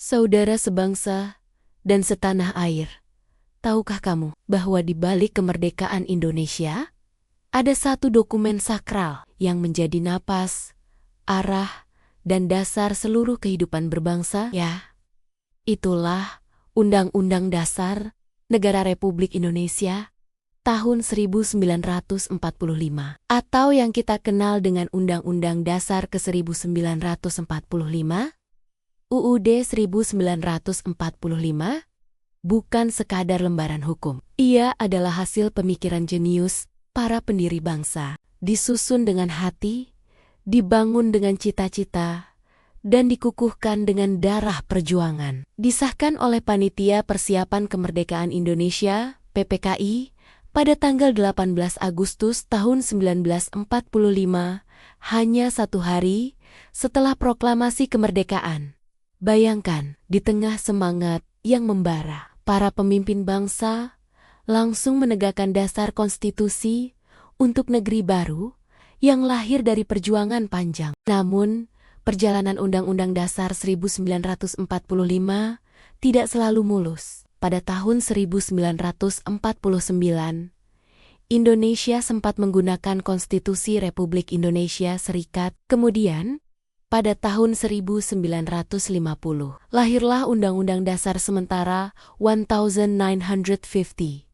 Saudara sebangsa dan setanah air, tahukah kamu bahwa di balik kemerdekaan Indonesia, ada satu dokumen sakral yang menjadi napas, arah, dan dasar seluruh kehidupan berbangsa? Ya, itulah Undang-Undang Dasar Negara Republik Indonesia tahun 1945, atau yang kita kenal dengan Undang-Undang Dasar ke-1945, UUD 1945, bukan sekadar lembaran hukum. Ia adalah hasil pemikiran jenius para pendiri bangsa, disusun dengan hati, dibangun dengan cita-cita, dan dikukuhkan dengan darah perjuangan. Disahkan oleh Panitia Persiapan Kemerdekaan Indonesia, PPKI, pada tanggal 18 Agustus tahun 1945, hanya satu hari setelah proklamasi kemerdekaan. Bayangkan, di tengah semangat yang membara, para pemimpin bangsa langsung menegakkan dasar konstitusi untuk negeri baru yang lahir dari perjuangan panjang. Namun, perjalanan Undang-Undang Dasar 1945 tidak selalu mulus. Pada tahun 1949, Indonesia sempat menggunakan Konstitusi Republik Indonesia Serikat. Kemudian, pada tahun 1950, lahirlah Undang-Undang Dasar Sementara 1950.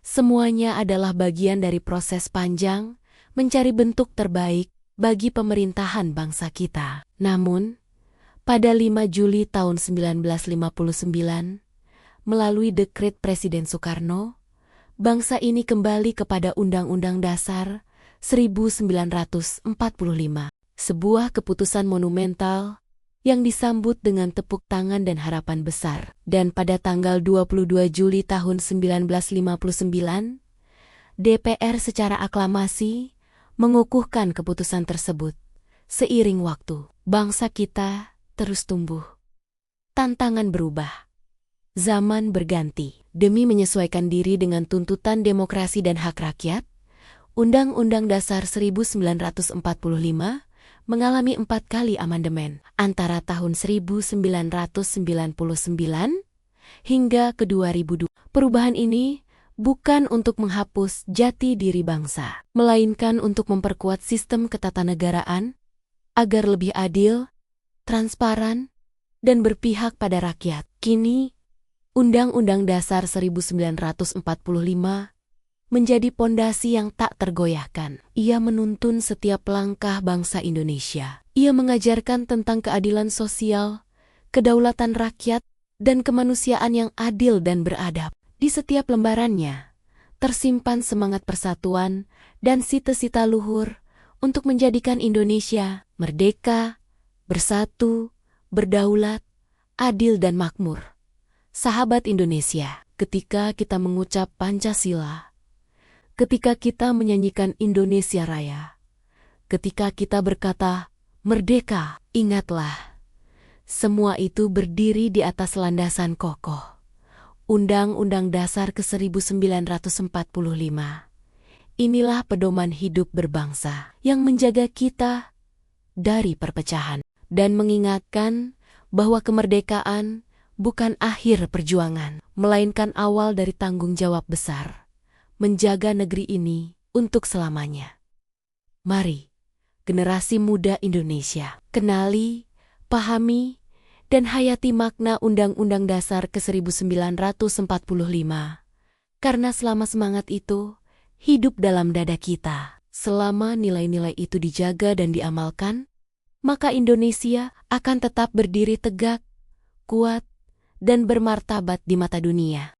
Semuanya adalah bagian dari proses panjang mencari bentuk terbaik bagi pemerintahan bangsa kita. Namun, pada 5 Juli tahun 1959, melalui dekret Presiden Soekarno, bangsa ini kembali kepada Undang-Undang Dasar 1945. Sebuah keputusan monumental yang disambut dengan tepuk tangan dan harapan besar. Dan pada tanggal 22 Juli tahun 1959, DPR secara aklamasi mengukuhkan keputusan tersebut. Seiring waktu, bangsa kita terus tumbuh. Tantangan berubah. Zaman berganti. Demi menyesuaikan diri dengan tuntutan demokrasi dan hak rakyat, Undang-Undang Dasar 1945 mengalami 4 kali amandemen antara tahun 1999 hingga ke 2002. Perubahan ini bukan untuk menghapus jati diri bangsa, melainkan untuk memperkuat sistem ketatanegaraan agar lebih adil, transparan, dan berpihak pada rakyat. Kini, Undang-Undang Dasar 1945 menjadi pondasi yang tak tergoyahkan. Ia menuntun setiap langkah bangsa Indonesia. Ia mengajarkan tentang keadilan sosial, kedaulatan rakyat, dan kemanusiaan yang adil dan beradab. Di setiap lembarannya, tersimpan semangat persatuan dan cita-cita luhur untuk menjadikan Indonesia merdeka, bersatu, berdaulat, adil dan makmur. Sahabat Indonesia, ketika kita mengucap Pancasila, ketika kita menyanyikan Indonesia Raya, ketika kita berkata merdeka, ingatlah, semua itu berdiri di atas landasan kokoh. Undang-Undang Dasar ke-1945. Inilah pedoman hidup berbangsa yang menjaga kita dari perpecahan dan mengingatkan bahwa kemerdekaan bukan akhir perjuangan, melainkan awal dari tanggung jawab besar menjaga negeri ini untuk selamanya. Mari, generasi muda Indonesia, kenali, pahami, dan hayati makna Undang-Undang Dasar ke-1945. Karena selama semangat itu hidup dalam dada kita, selama nilai-nilai itu dijaga dan diamalkan, maka Indonesia akan tetap berdiri tegak, kuat, dan bermartabat di mata dunia.